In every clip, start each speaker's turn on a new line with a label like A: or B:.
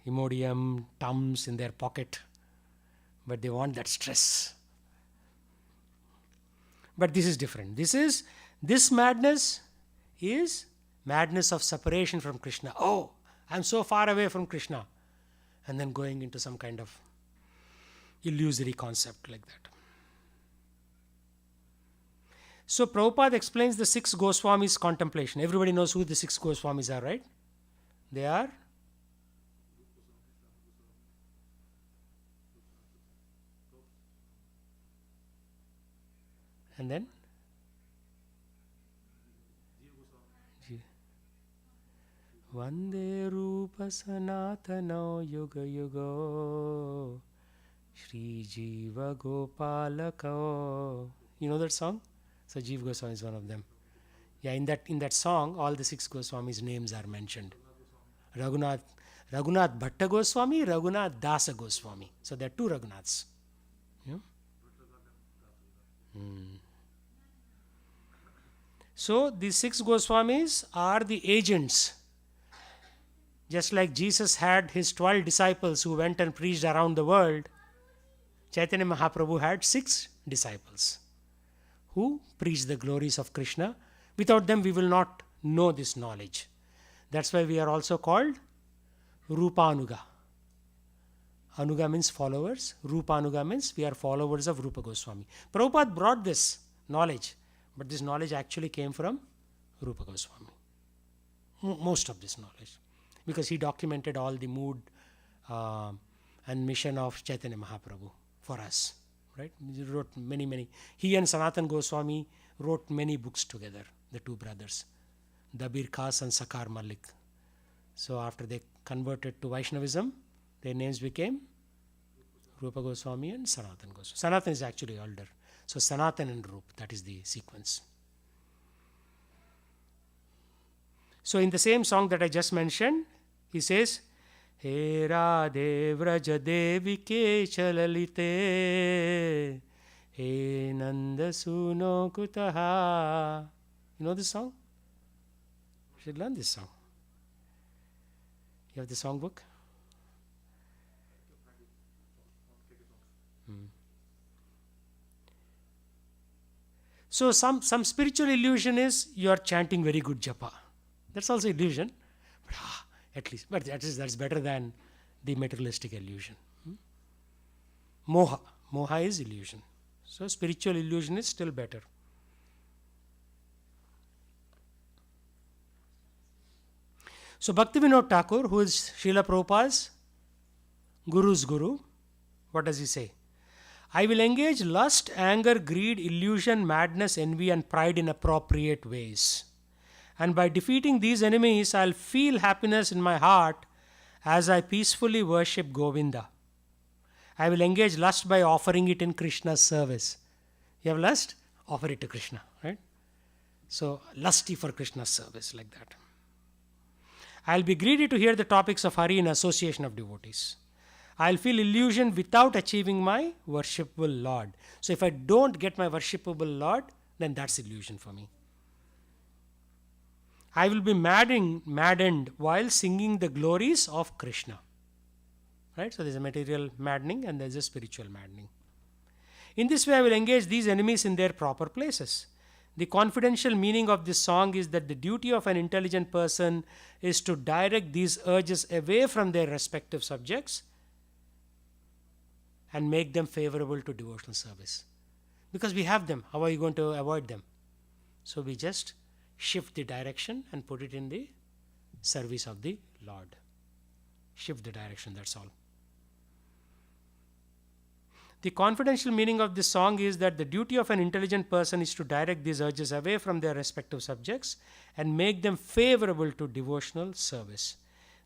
A: Imodium, Tums in their pocket, but they want that stress. But this is different. This madness is madness of separation from Krishna. Oh, I'm so far away from Krishna. And then going into some kind of illusory concept like that. So Prabhupada explains the 6 Goswamis' contemplation. Everybody knows who the 6 Goswamis are, right? They are and then Vande Rupa Sanatano Yuga Yugo Shri Jiva Gopalako. You know that song? So Jiva Goswami is one of them. Yeah, in that song, all the 6 Goswamis' names are mentioned. Raghunath Bhatta Goswami, Raghunath Dasa Goswami. So there are 2 Raghunaths. Yeah? So these 6 Goswamis are the agents. Just like Jesus had his 12 disciples who went and preached around the world, Chaitanya Mahaprabhu had 6 disciples who preached the glories of Krishna. Without them, we will not know this knowledge. That's why we are also called Rupanuga. Anuga means followers. Rupanuga means we are followers of Rupa Goswami. Prabhupada brought this knowledge, but this knowledge actually came from Rupa Goswami. Most of this knowledge. Because he documented all the mood and mission of Chaitanya Mahaprabhu for us. Right? He wrote many. He and Sanatan Goswami wrote many books together, the 2 brothers, Dabir Khas and Sakar Malik. So after they converted to Vaishnavism, their names became Rupa Goswami and Sanatan Goswami. Sanatan is actually older. So Sanatan and Rup, that is the sequence. So in the same song that I just mentioned, he says, He Radhe Vraja Devike Chalalite He Nanda Suno Kutaha. You know this song? You should learn this song. You have the song book? So some spiritual illusion is you are chanting very good japa. That's also illusion. But that's better than the materialistic illusion. Moha is illusion. So spiritual illusion is still better. So Bhaktivinoda Thakur, who is Srila Prabhupada's Guru's Guru, what does he say? I will engage lust, anger, greed, illusion, madness, envy and pride in appropriate ways. And by defeating these enemies, I'll feel happiness in my heart as I peacefully worship Govinda. I will engage lust by offering it in Krishna's service. You have lust? Offer it to Krishna, right? So, lusty for Krishna's service, like that. I'll be greedy to hear the topics of Hari in association of devotees. I'll feel illusion without achieving my worshipable Lord. So, if I don't get my worshipable Lord, then that's illusion for me. I will be maddened while singing the glories of Krishna. Right? So there's a material maddening and there's a spiritual maddening. In this way, I will engage these enemies in their proper places. The confidential meaning of this song is that the duty of an intelligent person is to direct these urges away from their respective subjects and make them favorable to devotional service. Because we have them, how are you going to avoid them? So we just shift the direction and put it in the service of the Lord. Shift the direction, that's all. The confidential meaning of this song is that the duty of an intelligent person is to direct these urges away from their respective subjects and make them favorable to devotional service.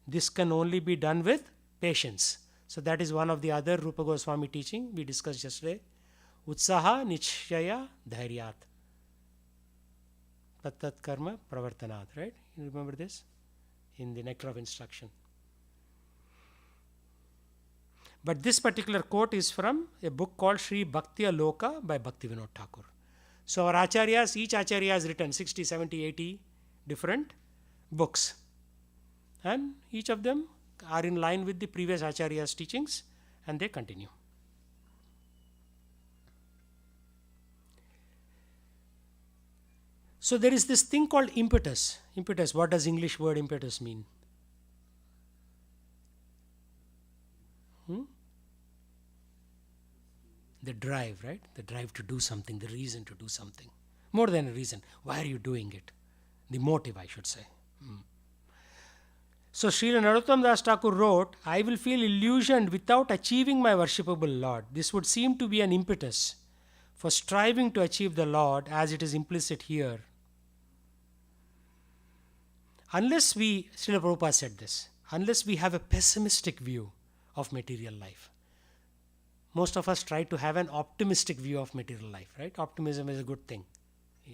A: This can only be done with patience. So that is one of the other Rupa Goswami teaching we discussed yesterday. Utsaha Nichaya Dhairyat. Tat karma pravartanat, right? You remember this? In the Nectar of Instruction. But this particular quote is from a book called Sri Bhakti Aloka by Bhaktivinoda Thakur. So our acharyas, each acharya has written 60, 70, 80 different books. And each of them are in line with the previous Acharya's teachings, and they continue. So there is this thing called impetus. Impetus, what does English word impetus mean? The drive, right? The drive to do something, the reason to do something. More than a reason. Why are you doing it? The motive, I should say. So Srila Narottam Das Thakur wrote, I will feel illusioned without achieving my worshipable Lord. This would seem to be an impetus for striving to achieve the Lord, as it is implicit here. Unless we, Srila Prabhupada said this, unless we have a pessimistic view of material life. Most of us try to have an optimistic view of material life, right? Optimism is a good thing.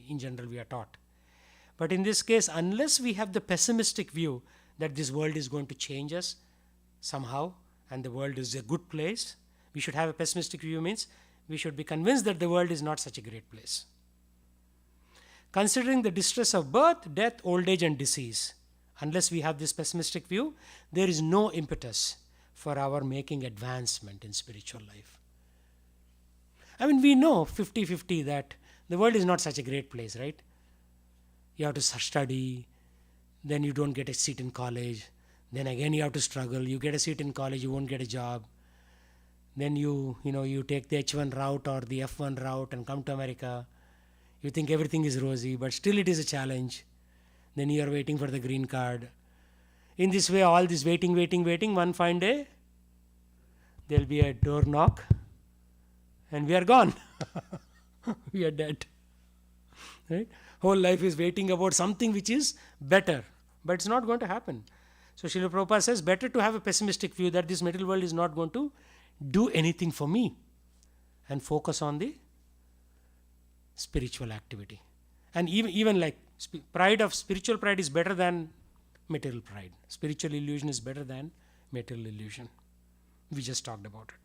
A: In general, we are taught. But in this case, unless we have the pessimistic view that this world is going to change us somehow and the world is a good place, we should have a pessimistic view means we should be convinced that the world is not such a great place. Considering the distress of birth, death, old age and disease, unless we have this pessimistic view, there is no impetus for our making advancement in spiritual life. I mean, we know 50-50 that the world is not such a great place, right? You have to study, then you don't get a seat in college, then again you have to struggle, you get a seat in college, you won't get a job, then you take the H1 route or the F1 route and come to America. You think everything is rosy, but still it is a challenge. Then you are waiting for the green card. In this way, all this waiting, one fine day, there will be a door knock and we are gone. We are dead. Right? Whole life is waiting about something which is better, but it's not going to happen. So Srila Prabhupada says, better to have a pessimistic view that this material world is not going to do anything for me and focus on the spiritual activity. And even like spiritual pride is better than material pride. Spiritual illusion is better than material illusion. We just talked about it.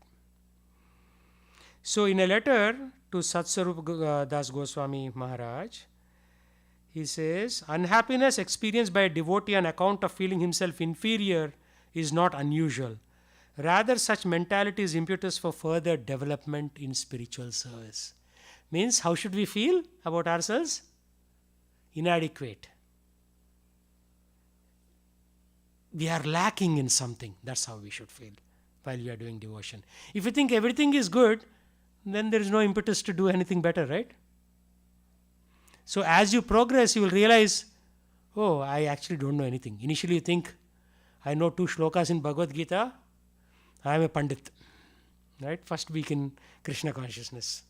A: So in a letter to Satswarup Das Goswami Maharaj, he says, unhappiness experienced by a devotee on account of feeling himself inferior is not unusual. Rather, such mentality is impetus for further development in spiritual service. Means, how should we feel about ourselves? Inadequate. We are lacking in something. That's how we should feel while we are doing devotion. If you think everything is good, then there is no impetus to do anything better, right? So as you progress, you will realize, oh, I actually don't know anything. Initially you think, I know 2 shlokas in Bhagavad Gita, I am a Pandit. Right? First week in Krishna consciousness.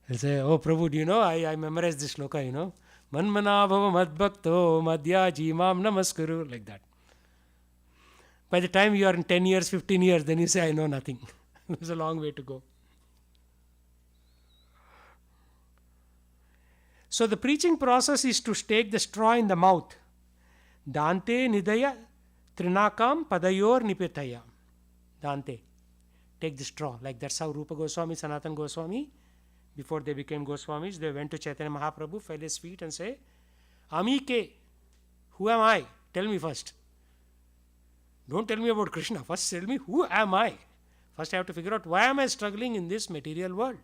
A: He'll say, oh Prabhu, do you know, I memorized this shloka, Manmana bhava madbhakto madhya jimam namaskuru, like that. By the time you are in 10 years, 15 years, then you say, I know nothing. There's a long way to go. So the preaching process is to take the straw in the mouth. Dante nidaya trinakam padayor nipetaya. Dante. Take the straw. Like that's how Rupa Goswami, Sanatan Goswami, before they became Goswamis, they went to Chaitanya Mahaprabhu, fell his feet and say, Amike, who am I? Tell me first. Don't tell me about Krishna. First tell me, who am I? First I have to figure out, why am I struggling in this material world?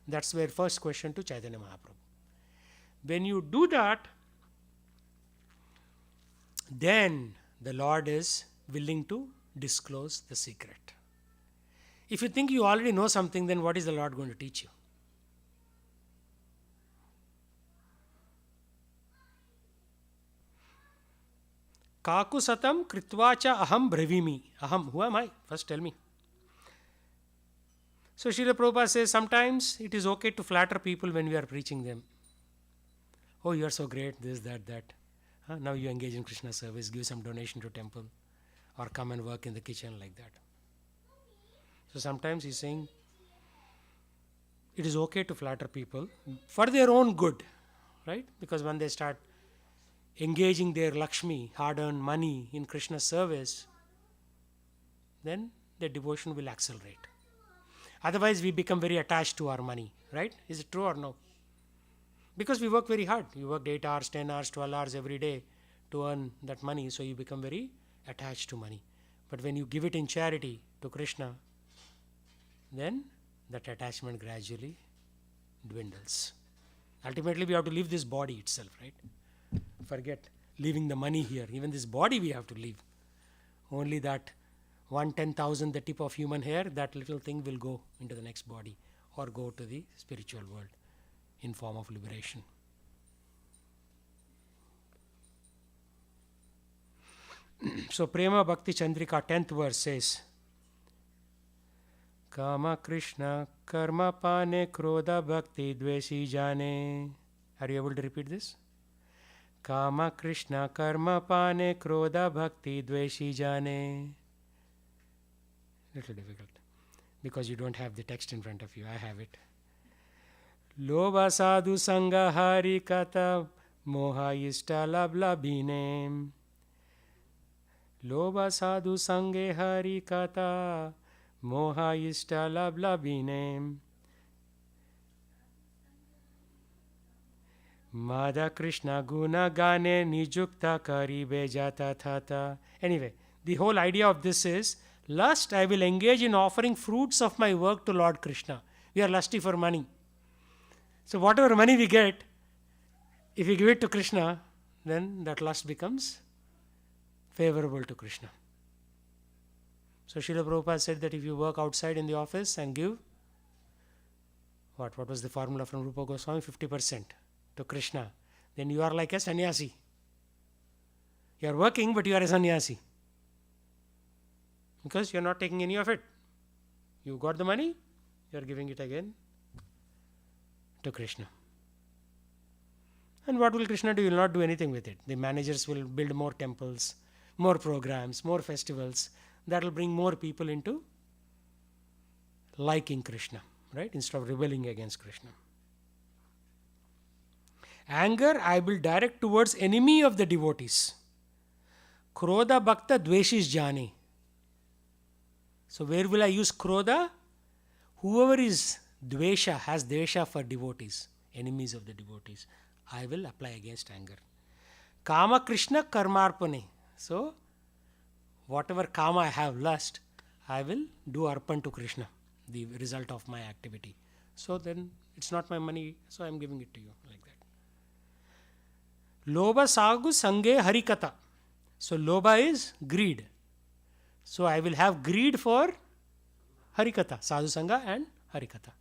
A: That's their first question to Chaitanya Mahaprabhu. When you do that, then the Lord is willing to disclose the secret. If you think you already know something, then what is the Lord going to teach you? Kaku satam kritvacha aham brevimi. Aham, who am I? First tell me. So Srila Prabhupada says, sometimes it is okay to flatter people when we are preaching them. Oh, you are so great, this, that. Now you engage in Krishna service, give some donation to temple, or come and work in the kitchen, like that. So sometimes he's saying, it is okay to flatter people for their own good, right? Because when they start engaging their Lakshmi, hard-earned money in Krishna service, then their devotion will accelerate. Otherwise, we become very attached to our money, right? Is it true or no? Because we work very hard. We work 8 hours, 10 hours, 12 hours every day to earn that money. So you become very attached to money. But when you give it in charity to Krishna, then that attachment gradually dwindles. Ultimately, we have to leave this body itself, right? Forget leaving the money here. Even this body we have to leave. Only that 1/10,000, the tip of human hair, that little thing will go into the next body or go to the spiritual world in form of liberation. So Prema Bhakti Chandrika 10th verse says, Kama Krishna Karma Pane Krodha Bhakti Dveshi Jane. Are you able to repeat this? Kama Krishna Karma Pane Krodha Bhakti Dveshi Jane. Little difficult because you don't have the text in front of you. I have it. Lobha Sadhu Sangha Hari Kata Moha Ishta Lablabhine. Lobha Sadhu Sange Hari Kata Moha Ishta Lablabhine. Madha Krishna Guna Gane Nijukta Karibe Jata Thata. Anyway, the whole idea of this is lust, I will engage in offering fruits of my work to Lord Krishna. We are lusty for money. So whatever money we get, if we give it to Krishna, then that lust becomes favorable to Krishna. So Srila Prabhupada said that if you work outside in the office and give, what was the formula from Rupa Goswami? 50% to Krishna, then you are like a sannyasi. You are working, but you are a sannyasi. Because you are not taking any of it. You got the money, you are giving it again to Krishna. And what will Krishna do? He will not do anything with it. The managers will build more temples, more programs, more festivals. That will bring more people into liking Krishna, right? Instead of rebelling against Krishna. Anger I will direct towards enemy of the devotees. Krodha bhakta dveshis jani. So where will I use krodha? Whoever is dvesha, has dvesha for devotees, enemies of the devotees, I will apply against anger. Kama Krishna karmarpane. So whatever kama I have, lust, I will do arpan to Krishna, the result of my activity. So then it's not my money, so I am giving it to you, like that. Lobha sagu sange harikata. So lobha is greed. So I will have greed for harikata, sadhu sangha and harikata.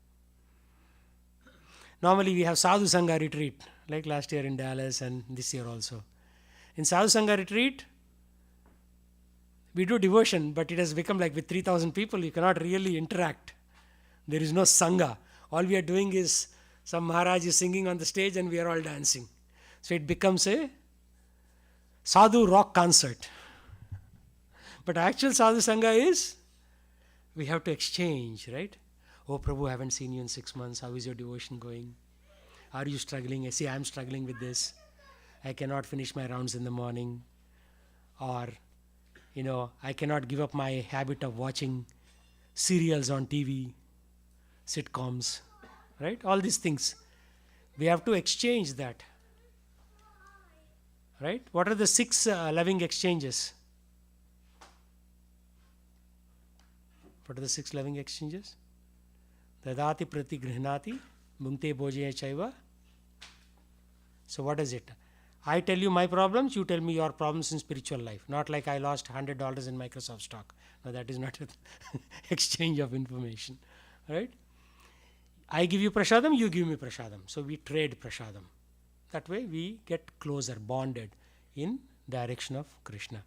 A: Normally we have sadhu sangha retreat, like last year in Dallas and this year also. In sadhu sangha retreat, we do devotion, but it has become like with 3,000 people, you cannot really interact. There is no sangha. All we are doing is some Maharaj is singing on the stage and we are all dancing. So it becomes a sadhu rock concert. But actual sadhu sangha is, we have to exchange, right? Oh Prabhu, I haven't seen you in 6 months. How is your devotion going? Are you struggling? I see I am struggling with this. I cannot finish my rounds in the morning. Or, I cannot give up my habit of watching serials on TV, sitcoms, right? All these things. We have to exchange that. Right? What are the 6 loving exchanges? What are the 6 loving exchanges? Dadati prati grihnati bhungte bhojaya chaiva. So what is it? I tell you my problems, you tell me your problems in spiritual life. Not like I lost $100 in Microsoft stock. No, that is not an exchange of information. Right? I give you prasadam, you give me prasadam. So we trade prasadam. That way we get closer, bonded in direction of Krishna.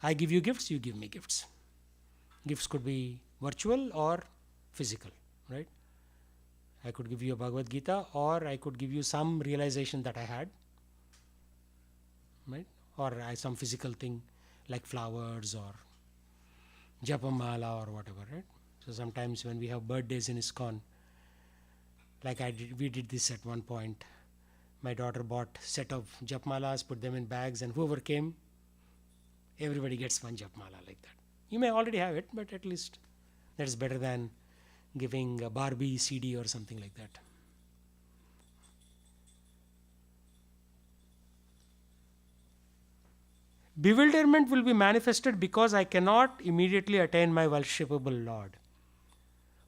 A: I give you gifts, you give me gifts. Gifts could be virtual or physical, right? I could give you a Bhagavad Gita, or I could give you some realization that I had, right? Or some physical thing like flowers or japamala or whatever, right? So sometimes when we have birthdays in ISKCON, like we did this at one point. My daughter bought set of japmalas, put them in bags, and whoever came, everybody gets one japmala like that. You may already have it, but at least that is better than giving a Barbie CD or something like that. Bewilderment will be manifested because I cannot immediately attain my worshipable Lord.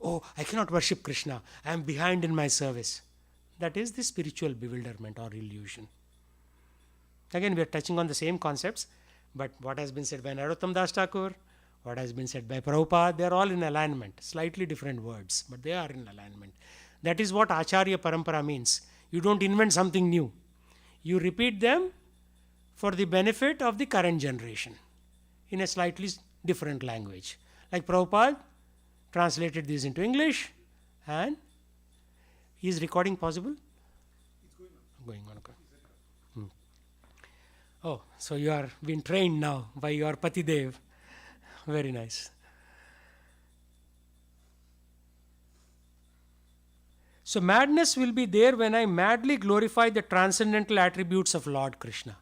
A: Oh, I cannot worship Krishna. I am behind in my service. That is the spiritual bewilderment or illusion. Again, we are touching on the same concepts, but what has been said by Narottam Das Thakur, what has been said by Prabhupada, they are all in alignment. Slightly different words, but they are in alignment. That is what Acharya Parampara means. You don't invent something new. You repeat them for the benefit of the current generation in a slightly different language. Like Prabhupada translated this into English, and is recording possible?
B: It's
A: Going on. Okay. Oh, so you are being trained now by your Patidev. Very nice. So madness will be there when I madly glorify the transcendental attributes of Lord Krishna.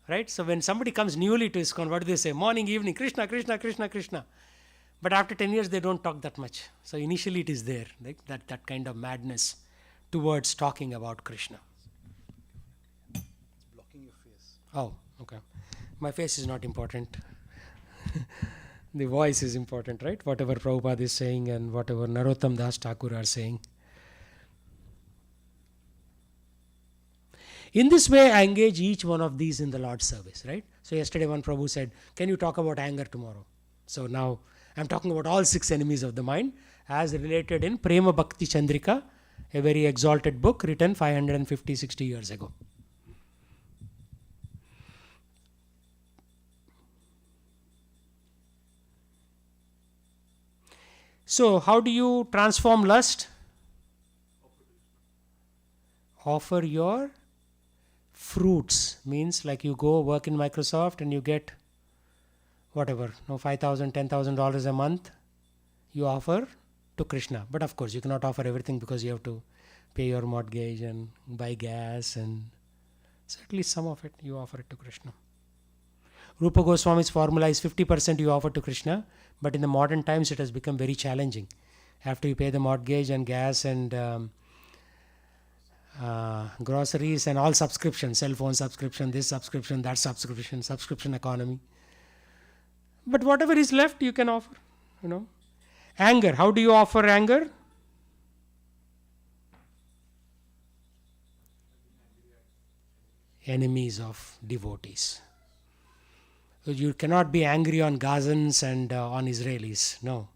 A: Right? So when somebody comes newly to ISKCON, what do they say? Morning, evening, Krishna, Krishna, Krishna, Krishna. But after 10 years, they don't talk that much. So initially it is there, like that kind of madness towards talking about Krishna.
B: It's blocking your face.
A: Oh, okay. My face is not important. The voice is important, right? Whatever Prabhupada is saying and whatever Narottam Das Thakur are saying. In this way, I engage each one of these in the Lord's service, right? So yesterday one Prabhu said, can you talk about anger tomorrow? So now I'm talking about all 6 enemies of the mind as related in Prema Bhakti Chandrika, a very exalted book written 550-60 years ago. So how do you transform lust? Offer your fruits. Means like you go work in Microsoft and you get whatever, $5,000, $10,000 a month, you offer to Krishna. But of course, you cannot offer everything because you have to pay your mortgage and buy gas, and so at least some of it you offer it to Krishna. Rupa Goswami's formula is 50% you offer to Krishna, but in the modern times it has become very challenging. After you pay the mortgage and gas and groceries and all subscriptions, cell phone subscription, this subscription, that subscription, subscription economy. But whatever is left, you can offer, Anger. How do you offer anger? Enemies of devotees. You cannot be angry on Gazans and on Israelis. No.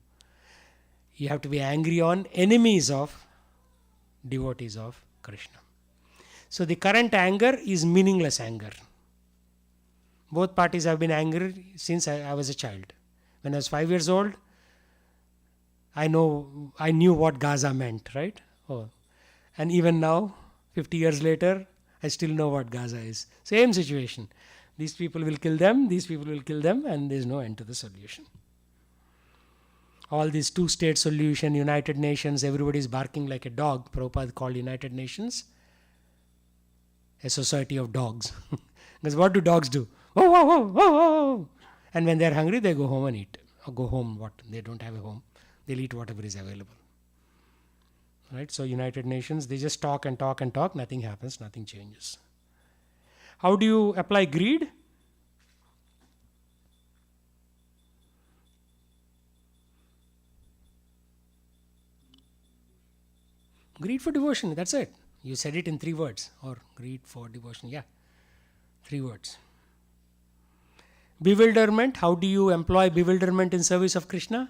A: You have to be angry on enemies of devotees of Krishna. So the current anger is meaningless anger. Both parties have been angry since I was a child. When I was 5 years old, I knew what Gaza meant, right? Oh. And even now, 50 years later, I still know what Gaza is. Same situation. These people will kill them, these people will kill them, and there is no end to the solution. All these 2-state solution, United Nations, everybody is barking like a dog. Prabhupada called United Nations a society of dogs. Because what do dogs do? Oh, oh, oh, oh, oh. And when they are hungry, they go home and eat. Or go home, what? They don't have a home. They'll eat whatever is available. Right? So United Nations, they just talk and talk and talk. Nothing happens, nothing changes. How do you apply greed? Greed for devotion, that's it. You said it in 3 words. Or greed for devotion, 3 words. Bewilderment, how do you employ bewilderment in service of Krishna?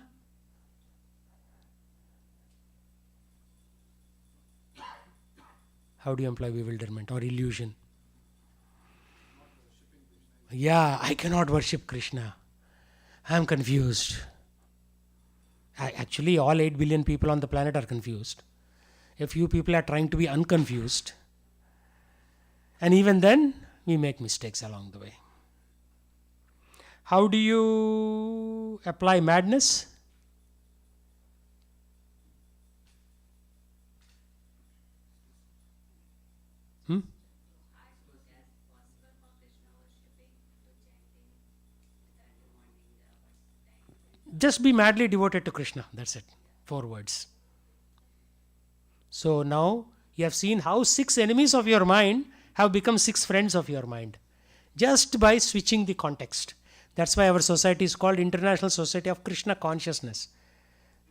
A: How do you employ bewilderment or illusion? I cannot worship Krishna. I am confused. Actually, all 8 billion people on the planet are confused. A few people are trying to be unconfused. And even then, we make mistakes along the way. How do you apply madness? Just be madly devoted to Krishna. That's it. 4 words. So now you have seen how 6 enemies of your mind have become 6 friends of your mind. just by switching the context. That's why our society is called International Society of Krishna Consciousness.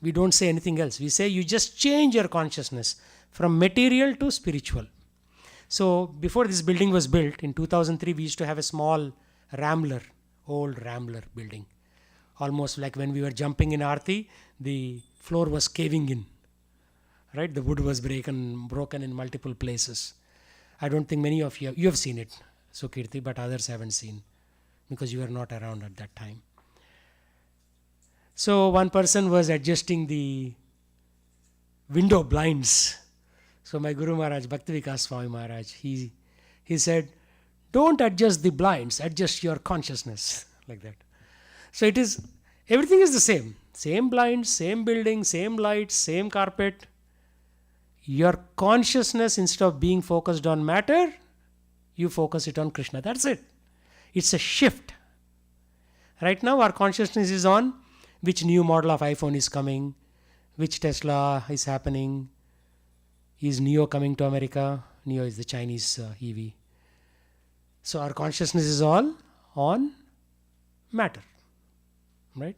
A: We don't say anything else. We say you just change your consciousness from material to spiritual. So before this building was built, in 2003, we used to have a small rambler, old rambler building. Almost like when we were jumping in Aarti, the floor was caving in. Right? The wood was broken in multiple places. I don't think many of you have seen it, Sukirti, but others haven't seen because you were not around at that time. So one person was adjusting the window blinds. So my Guru Maharaj, Bhakti Vikas Swami Maharaj, he said, don't adjust the blinds, adjust your consciousness, like that. So it is, everything is the same. Same blinds, same building, same lights, same carpet. Your consciousness, instead of being focused on matter, you focus it on Krishna. That's it. It's a shift. Right now our consciousness is on which new model of iPhone is coming, which Tesla is happening, is Neo coming to America. Neo is the Chinese EV. So our consciousness is all on matter. Right?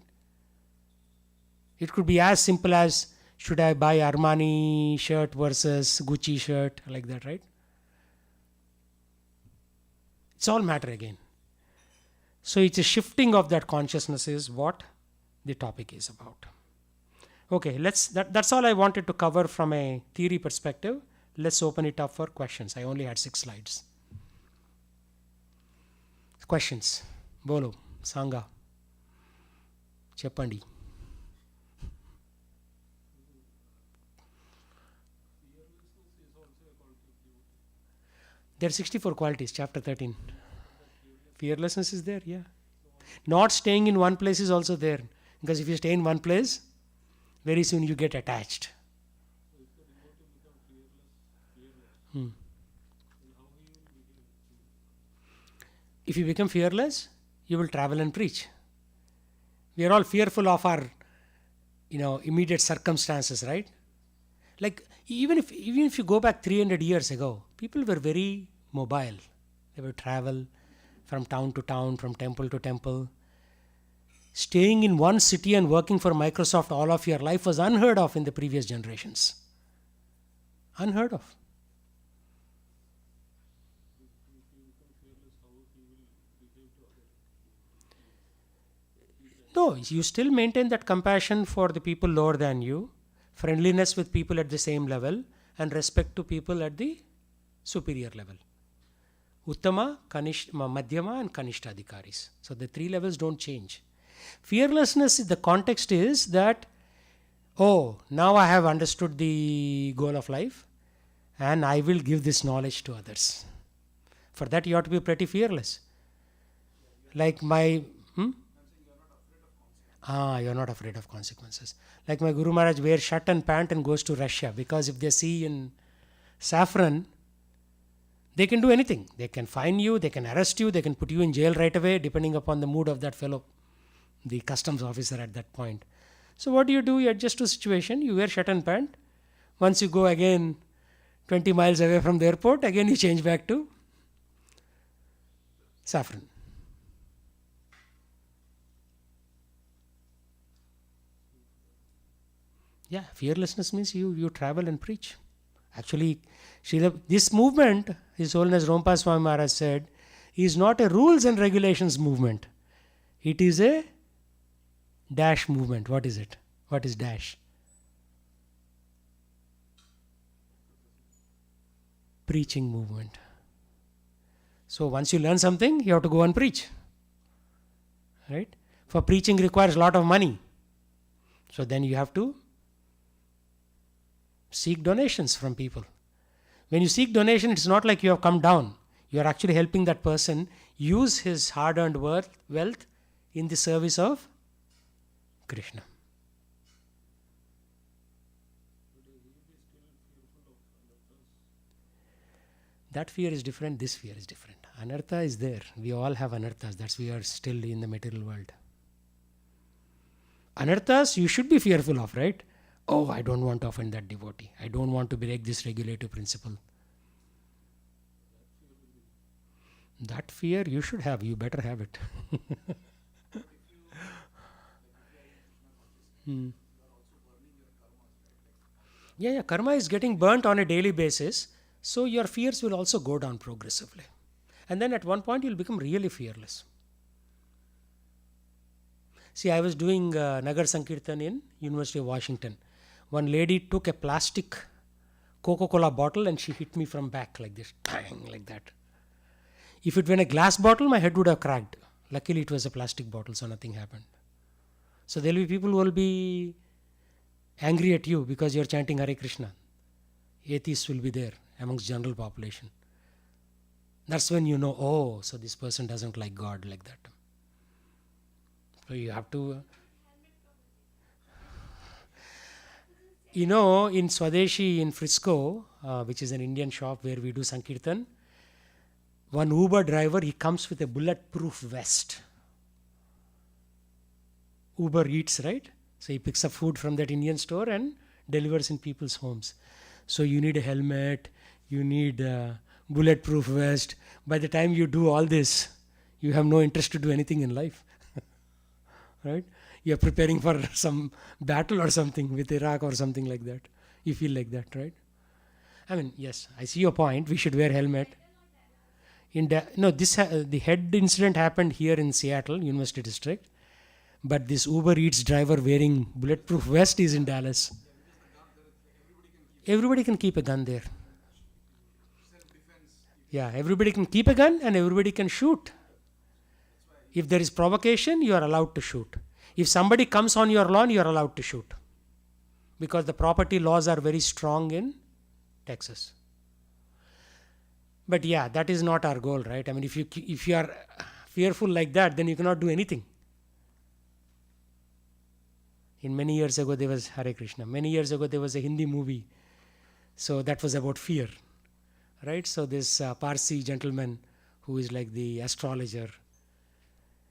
A: It could be as simple as, should I buy Armani shirt versus Gucci shirt, like that, right? It's all matter again. So it's a shifting of that consciousness is what the topic is about. Okay, that's all I wanted to cover from a theory perspective. Let's open it up for questions. I only had 6 slides. Questions? Bolo, Sangha. Cheppandi. There are 64 qualities, chapter 13. Fearlessness is there, yeah. Not staying in one place is also there. Because if you stay in one place, very soon you get attached. If you become fearless, you will travel and preach. We are all fearful of our, immediate circumstances, right? Like even if you go back 300 years ago, people were very mobile. They would travel from town to town, from temple to temple. Staying in one city and working for Microsoft all of your life was unheard of in the previous generations. Unheard of. No, you still maintain that compassion for the people lower than you, friendliness with people at the same level, and respect to people at the superior level. Uttama, Madhyama, and Kanishta Adhikaris. So the 3 levels don't change. Fearlessness, the context is that, now I have understood the goal of life and I will give this knowledge to others. For that you have to be pretty fearless. Like my... you're not afraid of consequences. Like my Guru Maharaj wears shirt and pant and goes to Russia, because if they see in saffron, they can do anything. They can fine you, they can arrest you, they can put you in jail right away, depending upon the mood of that fellow, the customs officer at that point. So what do? You adjust to the situation, you wear shirt and pant. Once you go again 20 miles away from the airport, again you change back to saffron. Yeah, fearlessness means you travel and preach. Actually, this movement, His Holiness Rompa Swami Maharaj said, is not a rules and regulations movement. It is a dash movement. What is it? What is dash? Preaching movement. So once you learn something, you have to go and preach. Right? For preaching requires a lot of money. So then you have to seek donations from people. When you seek donation, it's not like you have come down. You are actually helping that person use his hard-earned wealth in the service of Krishna. That fear is different, this fear is different. Anartha is there. We all have anarthas. That's why we are still in the material world. Anarthas you should be fearful of, right? I don't want to offend that devotee. I don't want to break this regulative principle. That fear you should have. You better have it. Hmm. Yeah, karma is getting burnt on a daily basis. So your fears will also go down progressively. And then at one point you'll become really fearless. See, I was doing Nagar Sankirtan in University of Washington. One lady took a plastic Coca-Cola bottle and she hit me from back like this, bang, like that. If it were a glass bottle, my head would have cracked. Luckily, it was a plastic bottle, so nothing happened. So there will be people who will be angry at you because you are chanting Hare Krishna. Atheists will be there amongst general population. That's when you know, oh, so this person doesn't like God like that. So you have to, in Swadeshi in Frisco, which is an Indian shop where we do Sankirtan, one Uber driver, he comes with a bulletproof vest. Uber Eats, right? So he picks up food from that Indian store and delivers in people's homes. So you need a helmet, you need a bulletproof vest. By the time you do all this, you have no interest to do anything in life. Right? You are preparing for some battle or something with Iraq or something like that. You feel like that, right? I mean, yes, I see your point. We should wear helmet. The head incident happened here in Seattle, University District. But this Uber Eats driver wearing bulletproof vest is in Dallas. Everybody can keep a gun there. Yeah, everybody can keep a gun and everybody can shoot. If there is provocation, you are allowed to shoot. If somebody comes on your lawn, you are allowed to shoot. Because the property laws are very strong in Texas. But yeah, that is not our goal, right? I mean, if you are fearful like that, then you cannot do anything. In many years ago, there was Hare Krishna. Many years ago, there was a Hindi movie. So that was about fear, right? So this Parsi gentleman who is like the astrologer,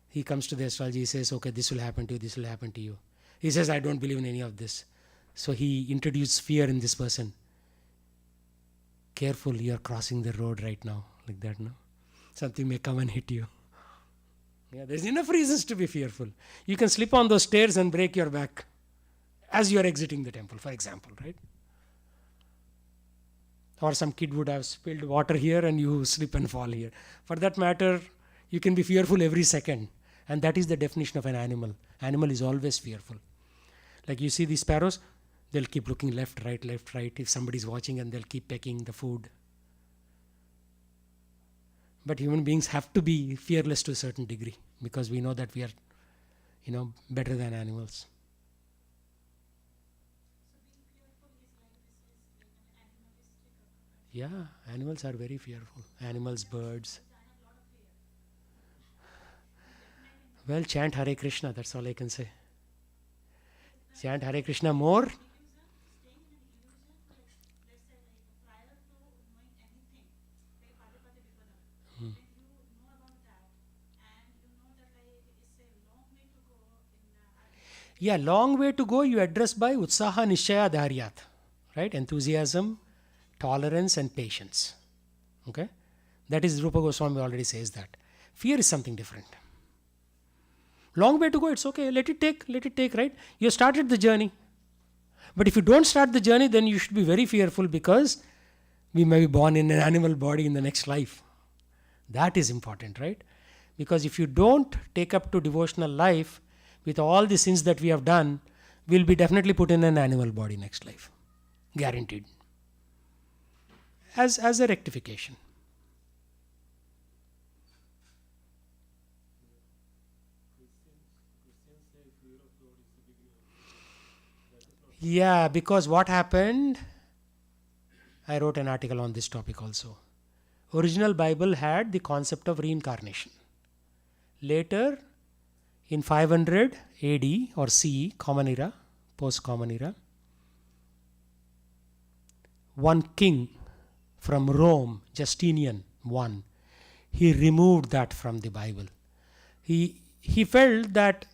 A: he comes to the astrology, he says, okay, this will happen to you, this will happen to you. He says, I don't believe in any of this. So he introduced fear in this person. Careful, you are crossing the road right now, like that, no? Something may come and hit you. Yeah, there's enough reasons to be fearful. You can slip on those stairs and break your back as you are exiting the temple, for example, right? Or some kid would have spilled water here and you slip and fall here. For that matter, you can be fearful every second. And that is the definition of an animal. Animal is always fearful. Like you see these sparrows, they'll keep looking left, right, if somebody's watching, and they'll keep pecking the food. But human beings have to be fearless to a certain degree because we know that we are, better than animals. Yeah, animals are very fearful. Animals, birds. Well, chant Hare Krishna, that's all I can say. Chant Hare Krishna more. Yeah, long way to go you address by Utsaha Nishchaya Dharyat. Right? Enthusiasm, tolerance and patience. Okay? That is Rupa Goswami already says that. Fear is something different. Long way to go, it's okay. Let it take, right? You started the journey. But if you don't start the journey, then you should be very fearful because we may be born in an animal body in the next life. That is important, right? Because if you don't take up to devotional life with all the sins that we have done, we'll be definitely put in an animal body next life. Guaranteed. As a rectification. Yeah, because what happened, I wrote an article on this topic also. Original Bible had the concept of reincarnation. Later, in 500 AD or CE, Common Era, post-Common Era, one king from Rome, Justinian I, he removed that from the Bible. He felt that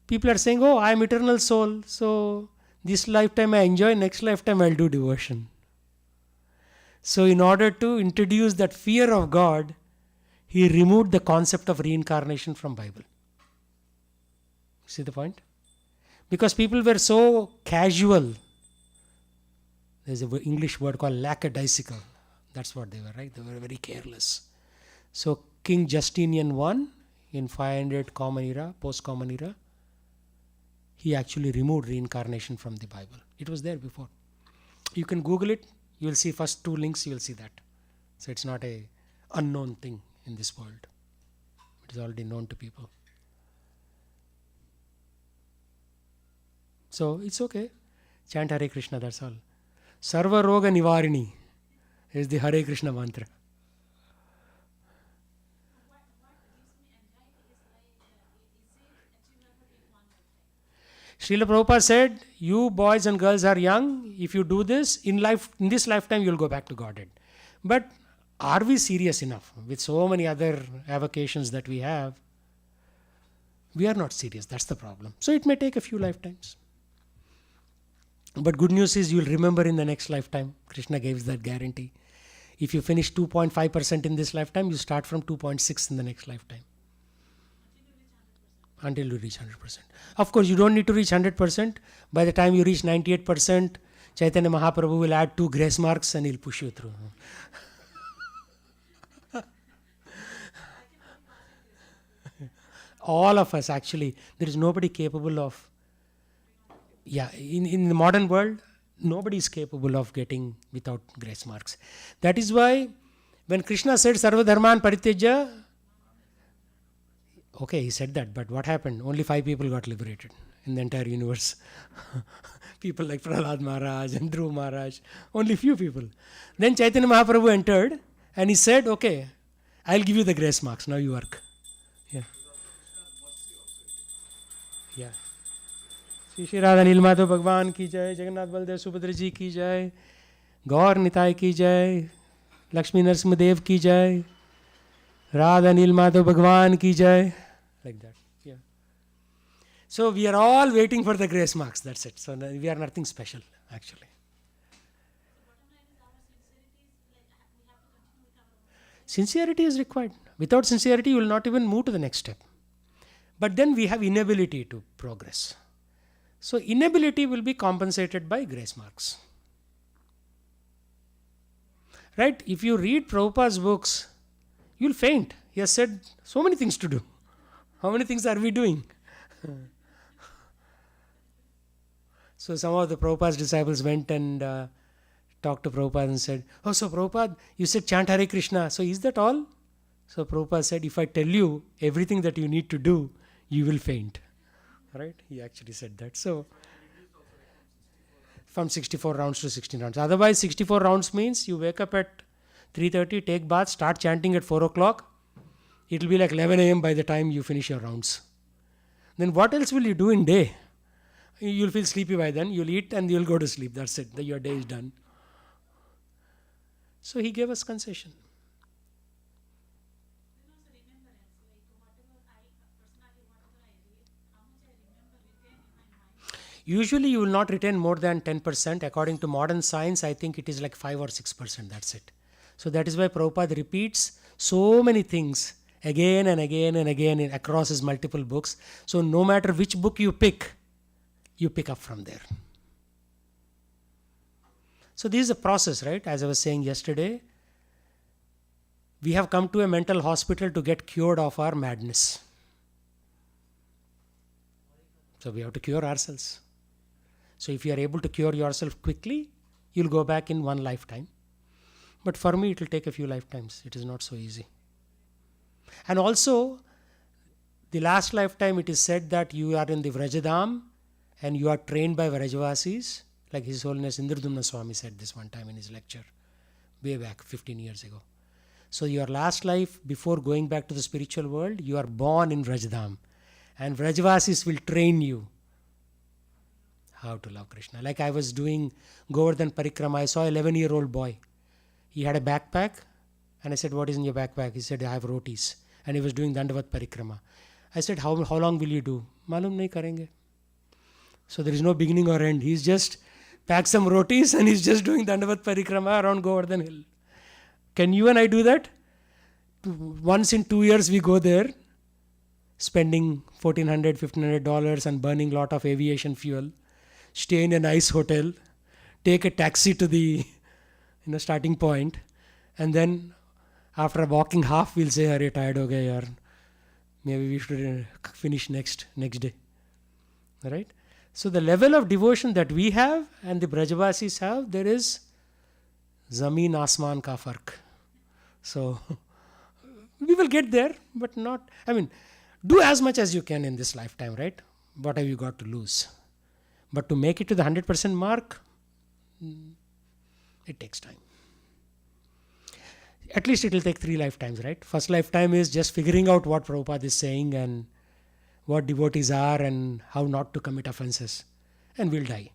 A: people are saying, oh, I am eternal soul, so this lifetime I enjoy, next lifetime I'll do devotion. So in order to introduce that fear of God, he removed the concept of reincarnation from Bible. See the point? Because people were so casual. There's an English word called lackadaisical. That's what they were, right? They were very careless. So King Justinian I, in 500 Common Era, post-Common Era, he actually removed reincarnation from the Bible. It was there before. You can Google it. You will see first 2 links. You will see that. So it's not a unknown thing in this world. It is already known to people. So it's okay. Chant Hare Krishna, that's all. Sarva Roga Nivarini is the Hare Krishna mantra. Srila Prabhupada said, you boys and girls are young. If you do this, in this lifetime, you'll go back to Godhead. But are we serious enough? With so many other avocations that we have, we are not serious. That's the problem. So it may take a few lifetimes. But good news is you'll remember in the next lifetime. Krishna gave that guarantee. If you finish 2.5% in this lifetime, you start from 2.6 in the next lifetime. Until you reach 100%. Of course, you don't need to reach 100%. By the time you reach 98%, Chaitanya Mahaprabhu will add 2 grace marks and he'll push you through. All of us actually, there is nobody capable of, in the modern world, nobody is capable of getting without grace marks. That is why when Krishna said Sarva Dharman Parityaja, okay, he said that, but what happened? Only 5 people got liberated in the entire universe. People like Prahlad Maharaj and Dhruv Maharaj, only few people. Then Chaitanya Mahaprabhu entered and he said, okay, I'll give you the grace marks, now you work. Yeah. Shri Radha नील माधव भगवान की जय, जगन्नाथ बलदेव सुभद्रा जी की जय, गौर निताय की जय, लक्ष्मी नरसिंहदेव की जय, राधा नील माधव भगवान की जय. Like that. Yeah. So we are all waiting for the grace marks. That's it. So we are nothing special, actually. Sincerity is required. Without sincerity, you will not even move to the next step. But then we have inability to progress. So inability will be compensated by grace marks. Right? If you read Prabhupada's books, you'll faint. He has said so many things to do. How many things are we doing? So some of the Prabhupada's disciples went and talked to Prabhupada and said, oh, so Prabhupada, you said chant Hare Krishna. So is that all? So Prabhupada said, if I tell you everything that you need to do, you will faint. Right? He actually said that. So from 64 rounds to 16 rounds. Otherwise, 64 rounds means you wake up at 3:30, take bath, start chanting at 4 o'clock. It will be like 11 a.m. by the time you finish your rounds. Then what else will you do in day? You'll feel sleepy by then. You'll eat and you'll go to sleep. That's it. Your day is done. So he gave us concession. Usually you will not retain more than 10%. According to modern science, I think it is like 5 or 6%. That's it. So that is why Prabhupada repeats so many things again and again and again across his multiple books. So no matter which book you pick up from there. So this is a process, right? As I was saying yesterday, we have come to a mental hospital to get cured of our madness. So we have to cure ourselves. So if you are able to cure yourself quickly, you'll go back in one lifetime. But for me, it will take a few lifetimes. It is not so easy. And also, the last lifetime it is said that you are in the Vrajadam and you are trained by Vrajavasis, like His Holiness Indradumna Swami said this one time in his lecture, way back 15 years ago. So your last life, before going back to the spiritual world, you are born in Vrajadam. And Vrajavasis will train you how to love Krishna. Like I was doing Govardhan Parikrama, I saw an 11-year-old boy. He had a backpack and I said, what is in your backpack? He said, I have rotis. And he was doing Dandavat Parikrama. I said, how long will you do? Malum nahi karenge. So there is no beginning or end. He's just packed some rotis and he's just doing Dandavat Parikrama around Govardhan Hill. Can you and I do that? Once in 2 years we go there, spending $1,400, $1,500 and burning lot of aviation fuel, stay in a nice hotel, take a taxi to the starting point, and then after walking half we'll say, "Arey, tired ho gaya yaar. Maybe we should finish next day." Right? So the level of devotion that we have and the Brajavasis have, there is Zameen Asman ka fark. So we will get there, but not, do as much as you can in this lifetime, right? What have you got to lose? But to make it to the 100% mark, it takes time. At least it will take 3 lifetimes, right? First lifetime is just figuring out what Prabhupada is saying and what devotees are and how not to commit offenses. And we'll die.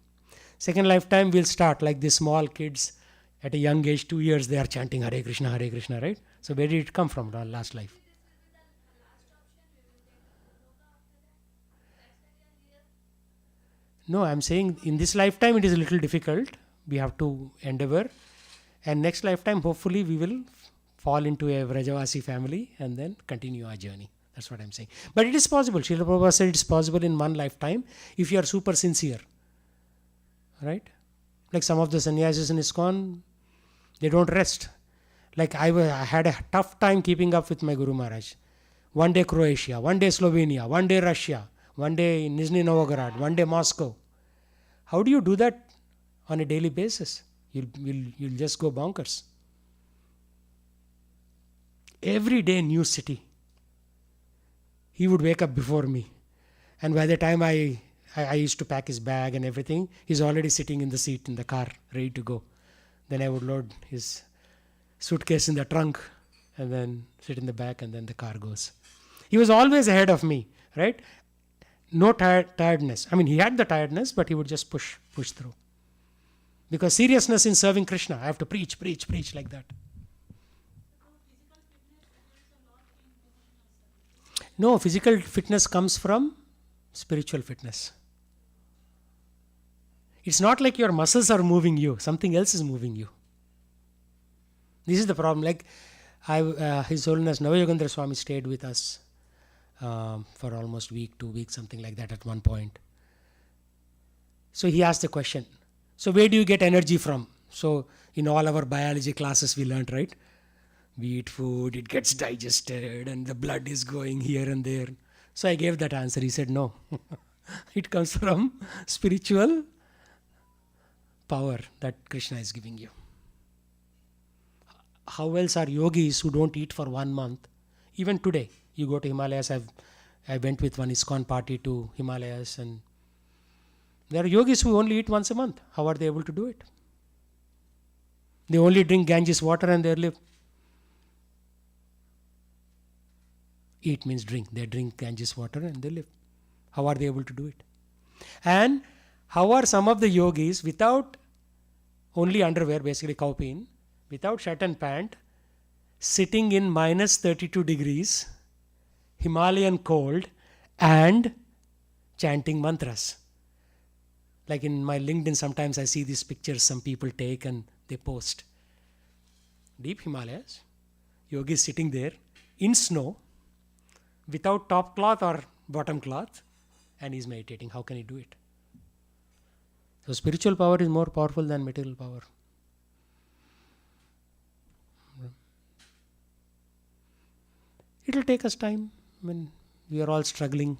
A: Second lifetime, we'll start like the small kids at a young age, 2 years, they are chanting Hare Krishna, right? So where did it come from, last life? No, I'm saying in this lifetime it is a little difficult. We have to endeavor. And next lifetime, hopefully, we will fall into a Vrajavasi family and then continue our journey. That's what I'm saying. But it is possible. Srila Prabhupada said it is possible in one lifetime if you are super sincere. Right? Like some of the sannyasis in ISKCON, they don't rest. Like I had a tough time keeping up with my Guru Maharaj. One day Croatia, one day Slovenia, one day Russia, one day Nizhny Novgorod, one day Moscow. How do you do that on a daily basis? You'll just go bonkers. Every day new city. He would wake up before me. And by the time I used to pack his bag and everything, he's already sitting in the seat in the car, ready to go. Then I would load his suitcase in the trunk and then sit in the back and then the car goes. He was always ahead of me, right? No tiredness. He had the tiredness, but he would just push through. Because seriousness in serving Krishna, I have to preach like that. No, physical fitness comes from spiritual fitness. It's not like your muscles are moving you, something else is moving you. This is the problem. Like His Holiness Navayogendra Swami stayed with us for almost week, 2 weeks, something like that at one point. So he asked the question, so where do you get energy from? So in all our biology classes we learned, right? We eat food, it gets digested and the blood is going here and there. So I gave that answer. He said, no, it comes from spiritual power that Krishna is giving you. How else are yogis who don't eat for 1 month? Even today, you go to Himalayas. I went with one ISKCON party to Himalayas, and there are yogis who only eat once a month. How are they able to do it? They only drink Ganges water and they live. Eat means drink. They drink Ganges water and they live. How are they able to do it? And how are some of the yogis without only underwear, basically cowpeen, without shirt and pant, sitting in minus 32 degrees, Himalayan cold, and chanting mantras? Like in my LinkedIn, sometimes I see these pictures some people take and they post. Deep Himalayas, yogis sitting there in snow, without top cloth or bottom cloth, and he's meditating. How can he do it? So spiritual power is more powerful than material power. It will take us time when we are all struggling.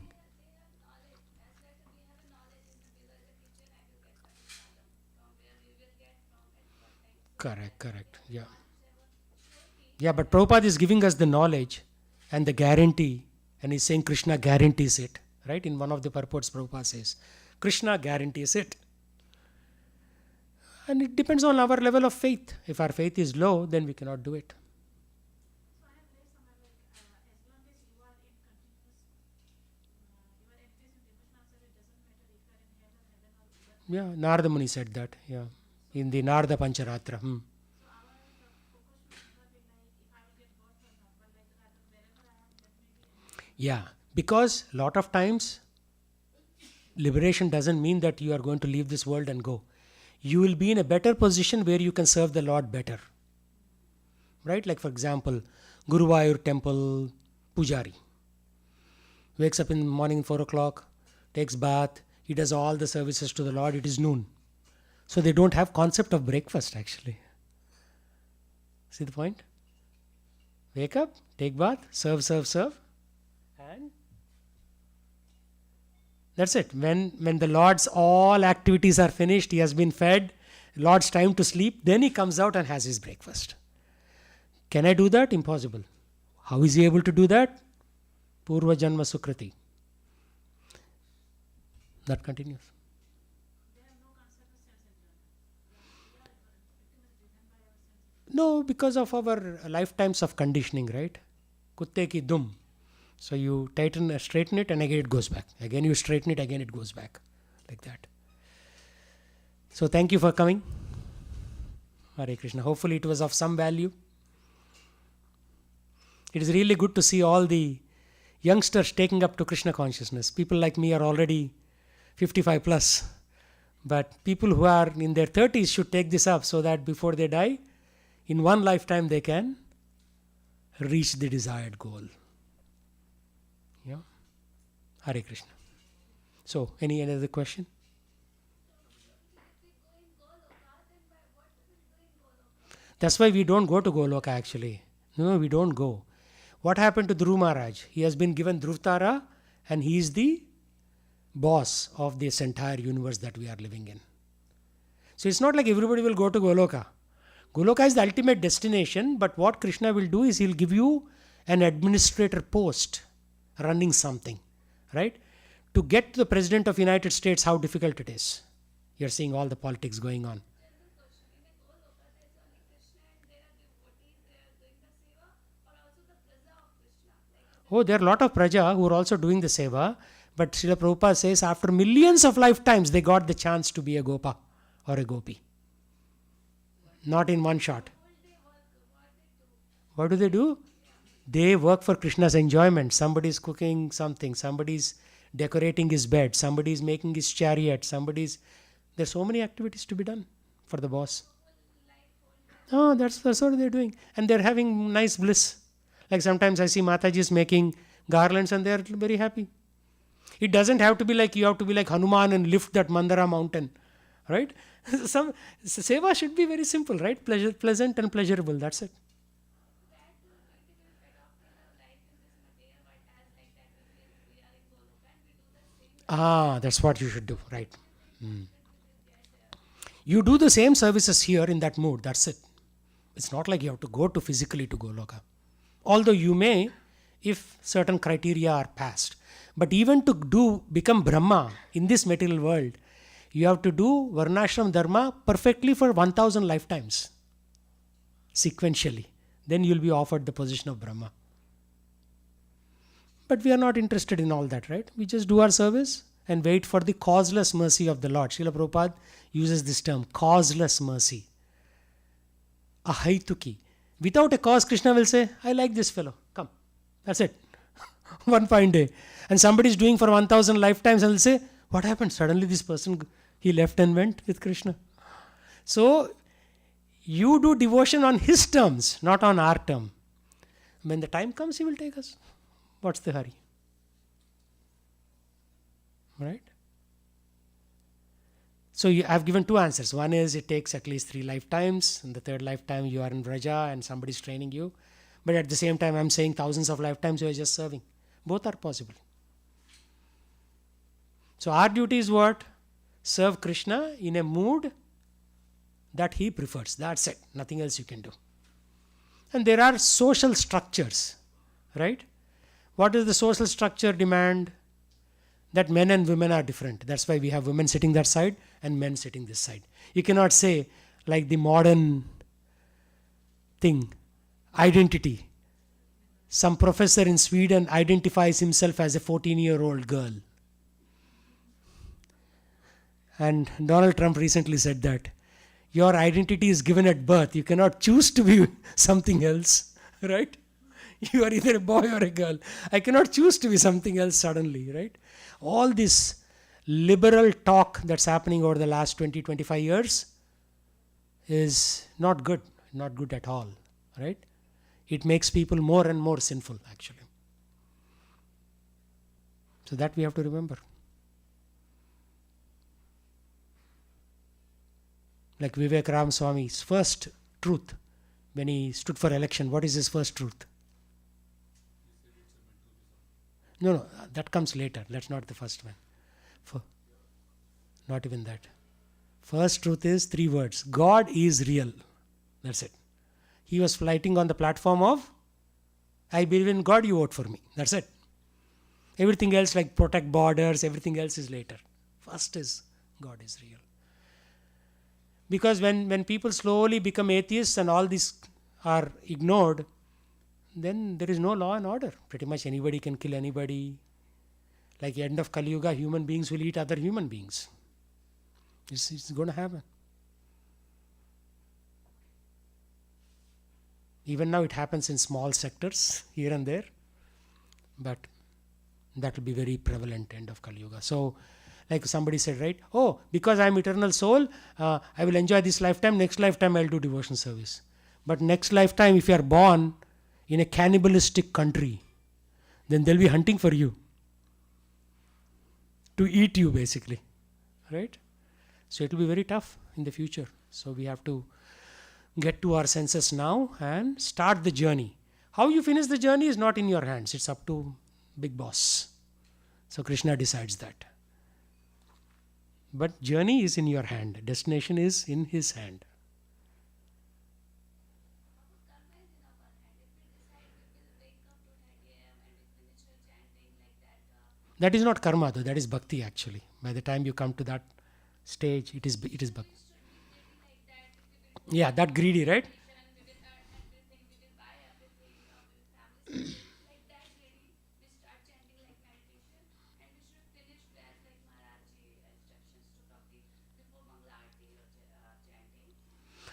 A: Correct. Yeah, but Prabhupada is giving us the knowledge and the guarantee, and he's saying Krishna guarantees it. Right? In one of the purports, Prabhupada says, Krishna guarantees it. And it depends on our level of faith. If our faith is low, then we cannot do it. Yeah, Narada Muni said that. Yeah, in the Narada Pancharatra. Yeah, because lot of times liberation doesn't mean that you are going to leave this world and go. You will be in a better position where you can serve the Lord better. right? Like for example, Guruvayur temple pujari wakes up in the morning 4 o'clock, takes bath, he does all the services to the Lord, it is noon. So they don't have concept of breakfast actually. See the point? Wake up, take bath, serve, and that's it. When the Lord's all activities are finished, he has been fed, Lord's time to sleep, then he comes out and has his breakfast. Can I do that? Impossible. How is he able to do that? Purva Janma Sukriti. That continues. No, because of our lifetimes of conditioning, right? Kutte ki dum. So you straighten it, and again it goes back. Again you straighten it, again it goes back. Like that. So thank you for coming. Hare Krishna. Hopefully it was of some value. It is really good to see all the youngsters taking up to Krishna consciousness. People like me are already 55 plus. But people who are in their 30s should take this up so that before they die, in one lifetime they can reach the desired goal. Yeah. Hare Krishna. So, any other question? That's why we don't go to Goloka actually. No, we don't go. What happened to Dhruv Maharaj? He has been given Dhruvatara and he is the boss of this entire universe that we are living in. So it's not like everybody will go to Goloka. Goloka is the ultimate destination, but what Krishna will do is he'll give you an administrator post running something, right? To get to the President of the United States, how difficult it is. You're seeing all the politics going on. Oh, there are a lot of Praja who are also doing the Seva, but Srila Prabhupada says after millions of lifetimes they got the chance to be a Gopa or a Gopi. Not in one shot. What do they do? They work for Krishna's enjoyment. Somebody is cooking something, somebody is decorating his bed, somebody is making his chariot, there's so many activities to be done for the boss. Oh, that's what they're doing. And they're having nice bliss. Like sometimes I see Mataji making garlands and they're very happy. It doesn't have to be like you have to be like Hanuman and lift that Mandara mountain, right? Some seva should be very simple, right? Pleasant and pleasurable. That's it. That's what you should do, right? You do the same services here in that mood. That's it. It's not like you have to go to physically to Goloka. Although you may, if certain criteria are passed. But even to become Brahma in this material world, you have to do Varnashram Dharma perfectly for 1000 lifetimes. Sequentially. Then you will be offered the position of Brahma. But we are not interested in all that, right? We just do our service and wait for the causeless mercy of the Lord. Srila Prabhupada uses this term, causeless mercy. Ahaituki. Without a cause, Krishna will say, I like this fellow. Come. That's it. One fine day. And somebody is doing for 1000 lifetimes and will say, what happened? Suddenly this person, he left and went with Krishna. So, you do devotion on his terms, not on our term. When the time comes, he will take us. What's the hurry? Right? So I've given two answers. One is it takes at least 3 lifetimes. In the 3rd lifetime you are in Vraja and somebody is training you. But at the same time I'm saying thousands of lifetimes you are just serving. Both are possible. So our duty is what? Serve Krishna in a mood that he prefers. That's it. Nothing else you can do. And there are social structures. Right? What does the social structure demand? That men and women are different. That's why we have women sitting that side and men sitting this side. You cannot say like the modern thing, identity. Some professor in Sweden identifies himself as a 14-year-old girl. And Donald Trump recently said that your identity is given at birth. You cannot choose to be something else, right? You are either a boy or a girl. I cannot choose to be something else suddenly, right? All this liberal talk that's happening over the last 20-25 years is not good at all, right? it makes people more and more sinful actually. So that we have to remember. Like Vivek Ram Swami's first truth when he stood for election, what is his first truth? No, that comes later. That's not the first one. Not even that. First truth is 3 words. God is real. That's it. He was fighting on the platform of, I believe in God, you vote for me. That's it. Everything else like protect borders, everything else is later. First is God is real. Because when people slowly become atheists and all these are ignored, then there is no law and order. Pretty much anybody can kill anybody. Like end of Kali Yuga, human beings will eat other human beings. It's going to happen. Even now it happens in small sectors here and there, but that will be very prevalent end of Kali Yuga. So, like somebody said, right? Oh, because I am eternal soul, I will enjoy this lifetime. Next lifetime I will do devotion service. But next lifetime, if you are born in a cannibalistic country, then they'll be hunting for you to eat you, basically, right? So it will be very tough in the future. So we have to get to our senses now and start the journey. How you finish the journey is not in your hands. It's up to Big Boss. So Krishna decides that. But journey is in your hand. Destination is in his hand. That is not karma though. That is bhakti actually. By the time you come to that stage, it is bhakti. Yeah, that greedy, right?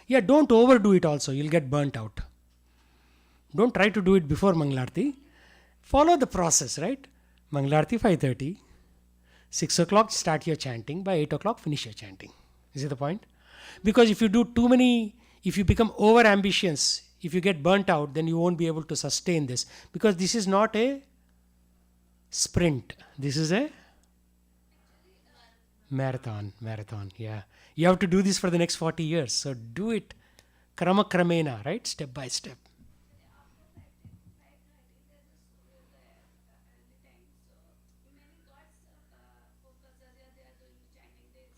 A: Yeah, don't overdo it also. You'll get burnt out. Don't try to do it before Mangalarti. Follow the process, right? Mangalarti 5:30. 6 o'clock start your chanting. By 8 o'clock finish your chanting. Is it the point? Because if you do too many, if you become over ambitious, if you get burnt out, then you won't be able to sustain this. Because this is not a sprint. This is a marathon. Yeah. You have to do this for the next 40 years. So do it krama kramena, right? Step by step.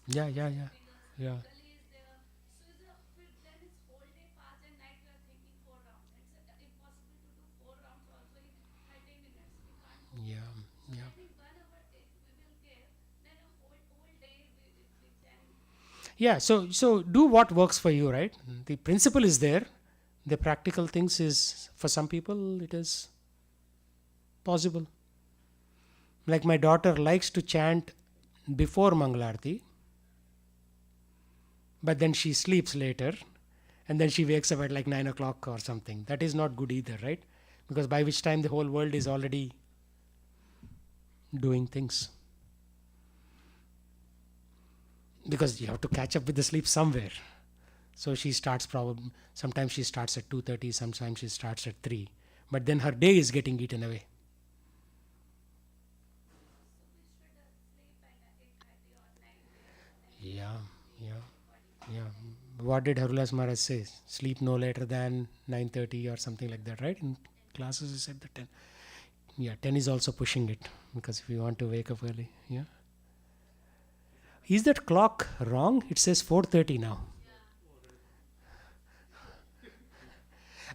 A: Yeah. Yeah. Yeah. Yeah. Yeah. So do what works for you, right? The principle is there. The practical things is for some people it is possible. Like my daughter likes to chant before Mangalarti, but then she sleeps later and then she wakes up at like 9 o'clock or something. That is not good either, right? Because by which time the whole world is already doing things. Because you have to catch up with the sleep somewhere. So she starts probably, sometimes she starts at 2:30, sometimes she starts at 3. But then her day is getting eaten away. Yeah. What did Harulas Maharaj say? Sleep no later than 9:30 or something like that, right? In classes he said the 10. Yeah, 10 is also pushing it because if you want to wake up early, yeah. Is that clock wrong? It says 4:30 now.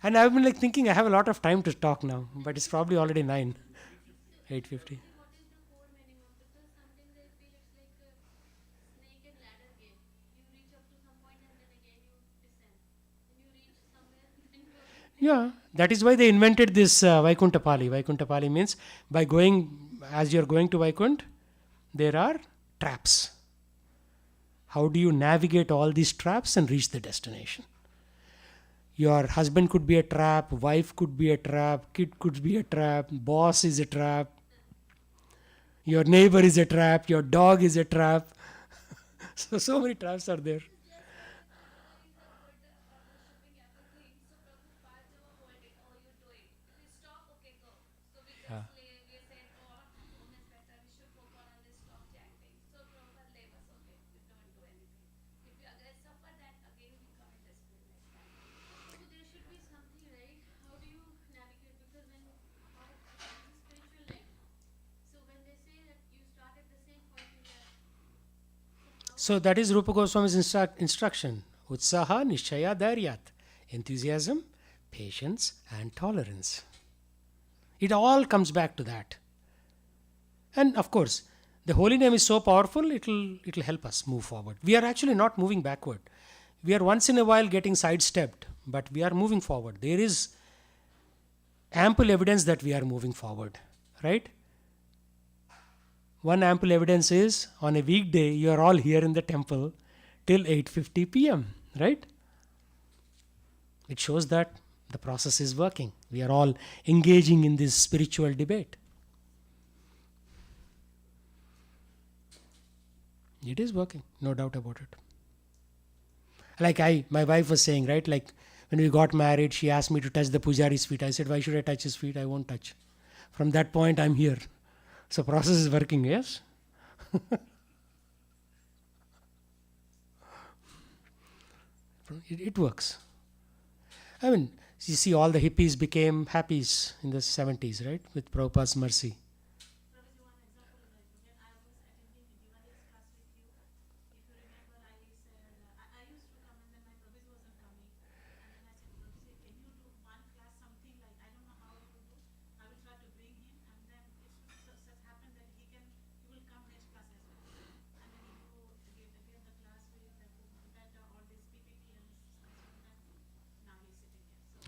A: And I've been like thinking I have a lot of time to talk now, but it's probably already 9, 8:50. Yeah, that is why they invented this Vaikuntapali. Vaikuntapali means by going, as you're going to Vaikunt, there are traps. How do you navigate all these traps and reach the destination? Your husband could be a trap, wife could be a trap, kid could be a trap, boss is a trap, your neighbor is a trap, your dog is a trap. So many traps are there. So that is Rupa Goswami's instruction. Utsaha nishchaya dharyat. Enthusiasm, patience and tolerance. It all comes back to that. And of course, the holy name is so powerful, it'll help us move forward. We are actually not moving backward. We are once in a while getting sidestepped, but we are moving forward. There is ample evidence that we are moving forward, right? One ample evidence is on a weekday you are all here in the temple till 8:50 p.m., right? It shows that the process is working. We are all engaging in this spiritual debate. It is working, no doubt about it. Like my wife was saying, right? Like when we got married, she asked me to touch the pujari's feet. I said, why should I touch his feet? I won't touch. From that point, I'm here. So process is working, yes? It works. I mean, you see all the hippies became happies in the 70s, right? With Prabhupada's mercy.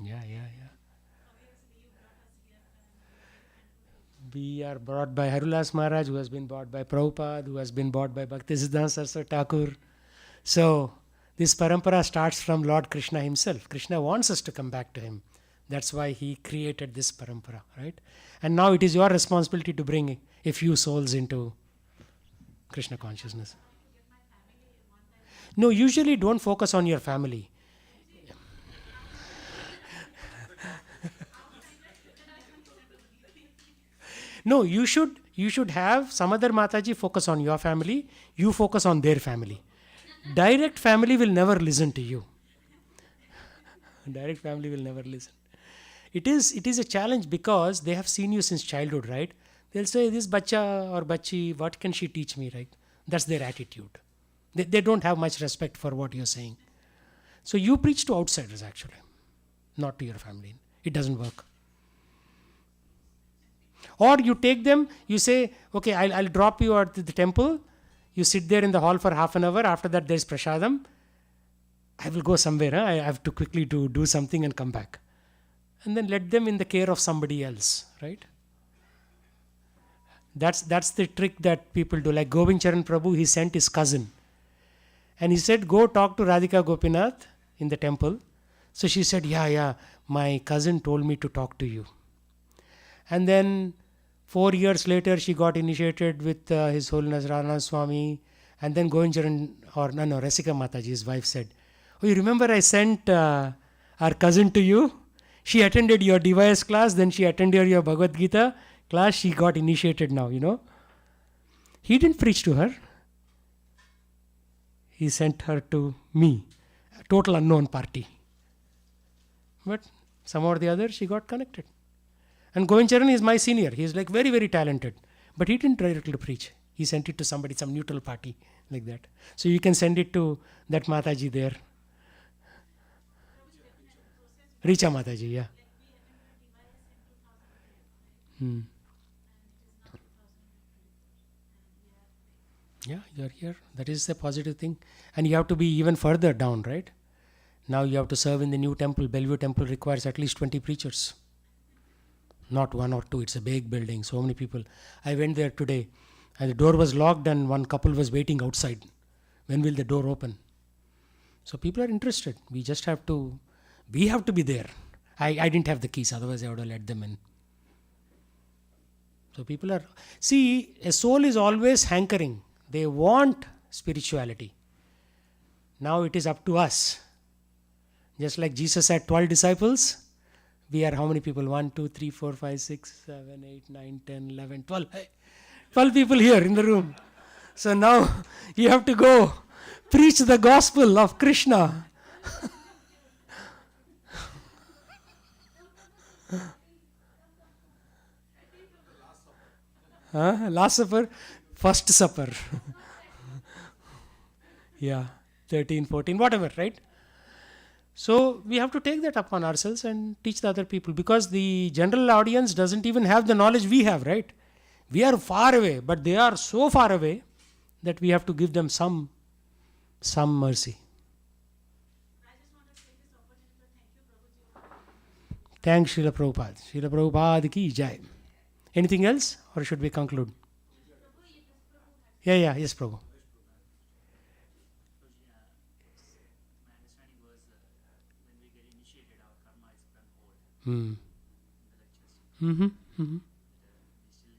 A: Yeah. We are brought by Harulas Maharaj, who has been brought by Prabhupada, who has been brought by Bhaktisiddhanta Saraswati Thakur. So, this parampara starts from Lord Krishna himself. Krishna wants us to come back to him. That's why he created this parampara, right? And now it is your responsibility to bring a few souls into Krishna consciousness. No, usually don't focus on your family. No, you should have some other Mataji focus on your family, you focus on their family. Direct family will never listen to you. Direct family will never listen. It is a challenge because they have seen you since childhood, right? They'll say, this bacha or bachi, what can she teach me, right? That's their attitude. They don't have much respect for what you're saying. So you preach to outsiders actually, not to your family. It doesn't work. Or you take them, you say, okay, I'll drop you at the temple. You sit there in the hall for half an hour. After that, there's prasadam. I will go somewhere. I have to quickly do something and come back. And then let them in the care of somebody else, right? That's the trick that people do. Like Govind Charan Prabhu, he sent his cousin. And he said, go talk to Radhika Gopinath in the temple. So she said, yeah, my cousin told me to talk to you. And then 4 years later, she got initiated with His Holiness Radhanath Swami. And then Govind Charan, Rasika Mataji, his wife said, oh, you remember I sent our cousin to you? She attended your device class, then she attended your Bhagavad Gita class. She got initiated now, He didn't preach to her. He sent her to me, a total unknown party. But somehow or the other, she got connected. And Govind Charan is my senior. He is like very, very talented. But he didn't directly preach. He sent it to somebody, some neutral party, like that. So you can send it to that Mataji there. Richa Mataji, yeah. Yeah, you're here. That is a positive thing. And you have to be even further down, right? Now you have to serve in the new temple. Bellevue Temple requires at least 20 preachers. Not one or two. It's a big building. So many people. I went there today and the door was locked and one couple was waiting outside. When will the door open? So people are interested. We have to be there. I didn't have the keys. Otherwise I would have let them in. So people are... See, a soul is always hankering. They want spirituality. Now it is up to us. Just like Jesus had 12 disciples, we are how many people? 1, 2, 3, 4, 5, 6, 7, 8, 9, 10, 11, 12. 12 people here in the room. So now you have to go preach the gospel of Krishna. Last supper, first supper. Yeah, 13, 14, whatever, right? So we have to take that upon ourselves and teach the other people, because the general audience doesn't even have the knowledge we have, right? We are far away, but they are so far away that we have to give them some mercy. Thanks, Srila Prabhupada. Srila Prabhupada ki jai. Anything else, or should we conclude? Yeah, yes, Prabhu.
C: My understanding was when we get initiated, our karma is put on hold
A: Hmm.
C: in the lectures.
A: Mm-hmm. Mm-hmm.
C: We still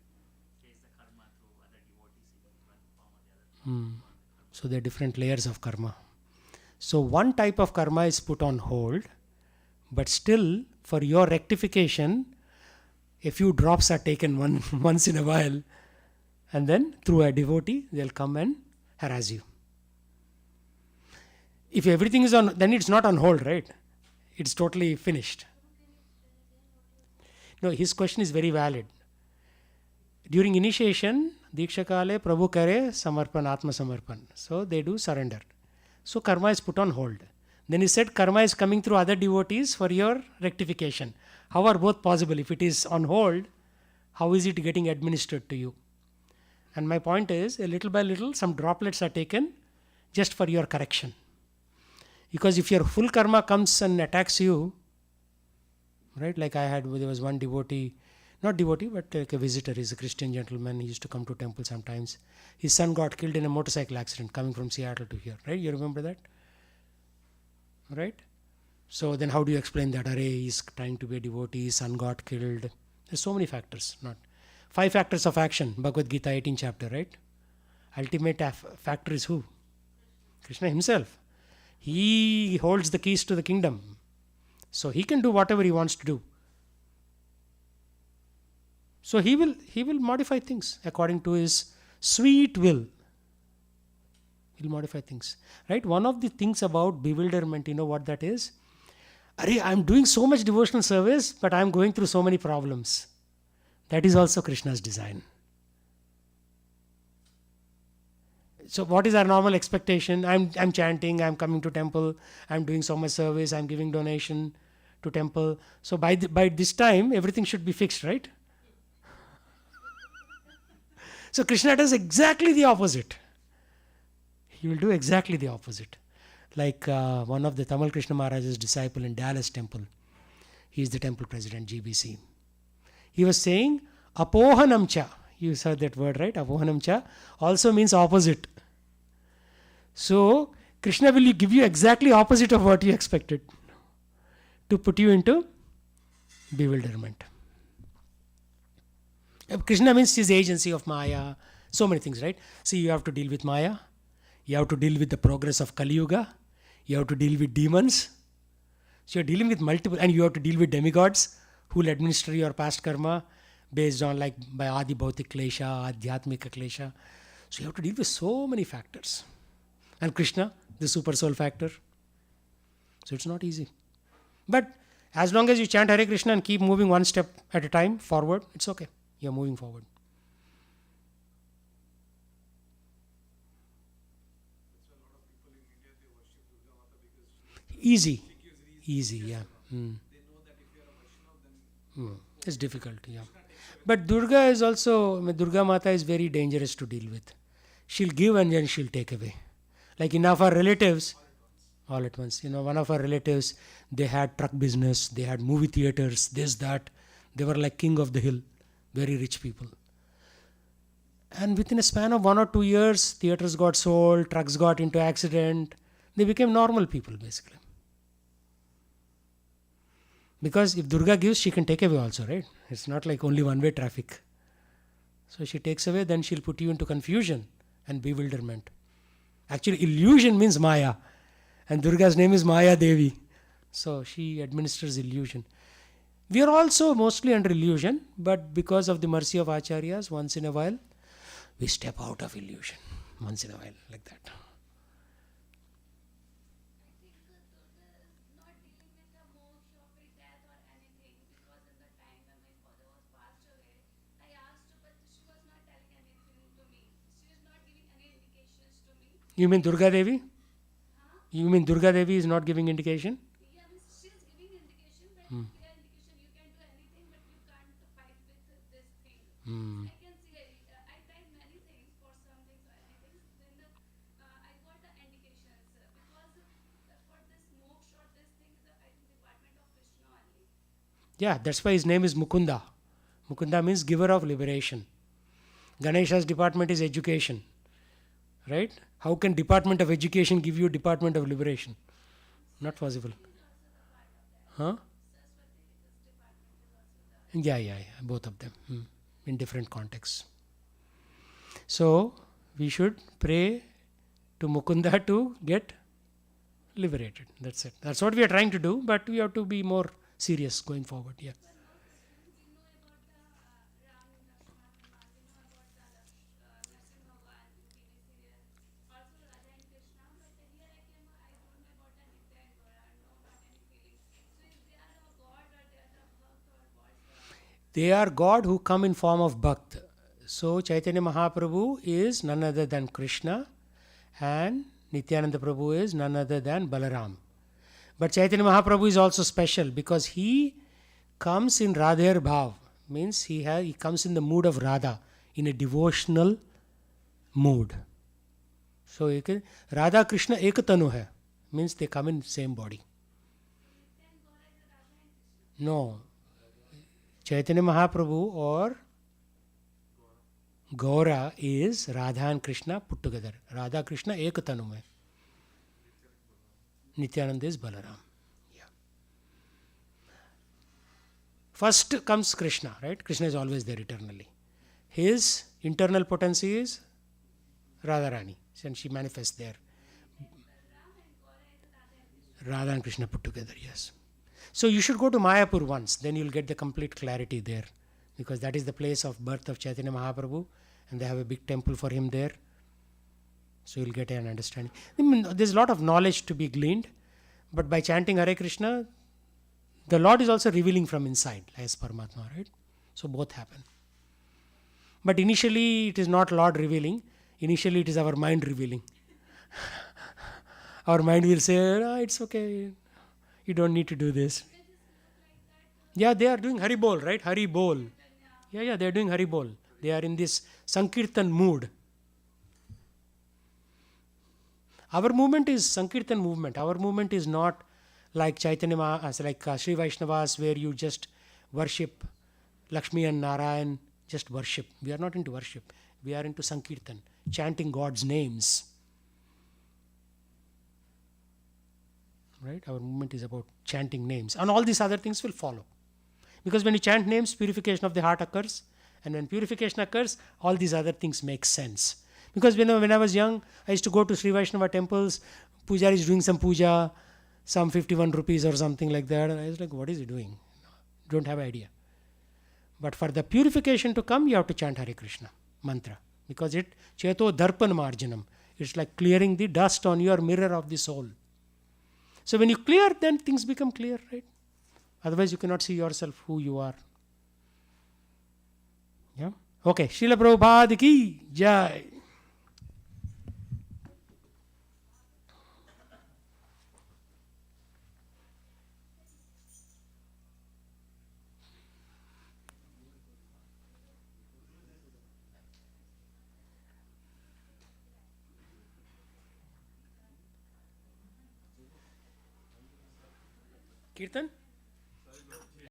C: face the karma through other devotees in one form or the other.
A: So there are different layers of karma. So one type of karma is put on hold, but still for your rectification, a few drops are taken once in a while, and then through a devotee, they'll come and harass you. If everything is on, then it's not on hold, right? It's totally finished. No, his question is very valid. During initiation, Diksha Kale, Prabhu Kare, Samarpan, Atma Samarpan. So they do surrender. So karma is put on hold. Then he said karma is coming through other devotees for your rectification. How are both possible? If it is on hold, how is it getting administered to you? And my point is, a little by little, some droplets are taken just for your correction. Because if your full karma comes and attacks you, right? Like there was one devotee, not devotee, but like a visitor. He's a Christian gentleman. He used to come to temple sometimes. His son got killed in a motorcycle accident coming from Seattle to here, right? You remember that? Right? So then how do you explain that? Array, he's trying to be a devotee, his son got killed. There's so many factors. Not 5 factors of action, Bhagavad Gita 18 chapter, right? Ultimate factor is who? Krishna himself. He holds the keys to the kingdom. So he can do whatever he wants to do. So he will modify things according to his sweet will. He'll modify things. Right? One of the things about bewilderment, you know what that is? Arey, I'm doing so much devotional service, but I'm going through so many problems. That is also Krishna's design. So what is our normal expectation? I'm chanting, I'm coming to temple, I'm doing so much service, I'm giving donation to temple. So by this time, everything should be fixed, right? So Krishna does exactly the opposite. He will do exactly the opposite. Like one of the Tamal Krishna Maharaj's disciple in Dallas temple. He is the temple president, GBC. He was saying, apohanamcha. You heard that word, right? Apohanamcha also means opposite. So Krishna will give you exactly opposite of what you expected to put you into bewilderment. Krishna means his agency of Maya, so many things, right? See, you have to deal with Maya, you have to deal with the progress of Kali Yuga, you have to deal with demons. So you're dealing with multiple, and you have to deal with demigods who will administer your past karma based on like by Adi Bhautik Klesha, Adhyatmika Klesha. So you have to deal with so many factors. And Krishna, the super soul factor. So it's not easy. But as long as you chant Hare Krishna and keep moving one step at a time forward, it's okay. You're moving forward. Easy. Easy, yeah. It's difficult, yeah. But Durga is also, Durga Mata is very dangerous to deal with. She'll give and then she'll take away. Like enough of our relatives, all at once. You know, one of our relatives, they had truck business, they had movie theaters, this, that. They were like king of the hill, very rich people. And within a span of 1 or 2 years, theaters got sold, trucks got into accident. They became normal people, basically. Because if Durga gives, she can take away also, right? It's not like only one-way traffic. So she takes away, then she'll put you into confusion and bewilderment. Actually, illusion means Maya. And Durga's name is Maya Devi. So she administers illusion. We are also mostly under illusion, but because of the mercy of Acharyas, once in a while, we step out of illusion. Once in a while, like that.
D: Not dealing with the moksha of it, death or anything, because in the time when my father was passed away, I asked her, but she was not telling anything to me. She was not giving any indications to me.
A: You mean Durga Devi? You mean Durga Devi is not giving indication?
D: Yeah, means she is giving indication, but clear indication you can do anything, but you can't fight with this thing.
A: Hmm.
D: I can see, I tried many things for some things or anything. Then I got the indications because for this moksha or this thing, I think department of Krishna only.
A: Yeah, that's why his name is Mukunda. Mukunda means giver of liberation. Ganesha's department is education. Right? How can Department of Education give you Department of Liberation? Not possible. Huh? Yeah. Both of them. In different contexts. So, we should pray to Mukunda to get liberated. That's it. That's what we are trying to do, but we have to be more serious going forward. Yeah.
D: We know about the Ram Lakshmana Hanuman, we know about the Narasimha Bhagan in TV serial, also Radha and Krishna, but here I came, I don't know about the Nitya and Gora, no, not any feeling. So if they are a god or they are the bhakt or what's the...
A: They are God who come in form of Bhakt. So Chaitanya Mahaprabhu is none other than Krishna and Nityananda Prabhu is none other than Balaram. But Chaitanya Mahaprabhu is also special because he comes in Radher Bhav, means he comes in the mood of Radha, in a devotional mood. So you can, Radha Krishna Ekatanu hai, means they come in same body. No, Chaitanya Mahaprabhu or Gaura is Radha and Krishna put together. Radha Krishna Ekatanu mein. Nityananda is Balaram. Yeah. First comes Krishna, right? Krishna is always there eternally. His internal potency is Radharani, and she manifests there. Radha and Krishna put together, yes. So you should go to Mayapur once, then you'll get the complete clarity there. Because that is the place of birth of Chaitanya Mahaprabhu, and they have a big temple for him there. So you'll get an understanding. I mean, there's a lot of knowledge to be gleaned, but by chanting Hare Krishna, the Lord is also revealing from inside, as Paramatma, right? So both happen. But initially, it is not Lord revealing. Initially, it is our mind revealing. Our mind will say, it's okay. You don't need to do this. Yeah, they are doing Hari Bol, right? Hari Bol. Yeah, they are doing Hari Bol. They are in this Sankirtan mood. Our movement is Sankirtan movement. Our movement is not like Chaitanya like Sri Vaishnavas, where you just worship Lakshmi and Narayan, just worship. We are not into worship. We are into Sankirtan, chanting God's names. Right? Our movement is about chanting names. And all these other things will follow. Because when you chant names, purification of the heart occurs. And when purification occurs, all these other things make sense. Because when I was young, I used to go to Sri Vaishnava temples. Pujari is doing some puja, some 51 rupees or something like that. And I was like, what is he doing? Don't have idea. But for the purification to come, you have to chant Hare Krishna mantra. Because it, Cheto Darpan Marjanam. It's like clearing the dust on your mirror of the soul. So when you clear, then things become clear, right? Otherwise, you cannot see yourself who you are. Yeah? Okay. Srila Prabhupada ki jai. Kirtan?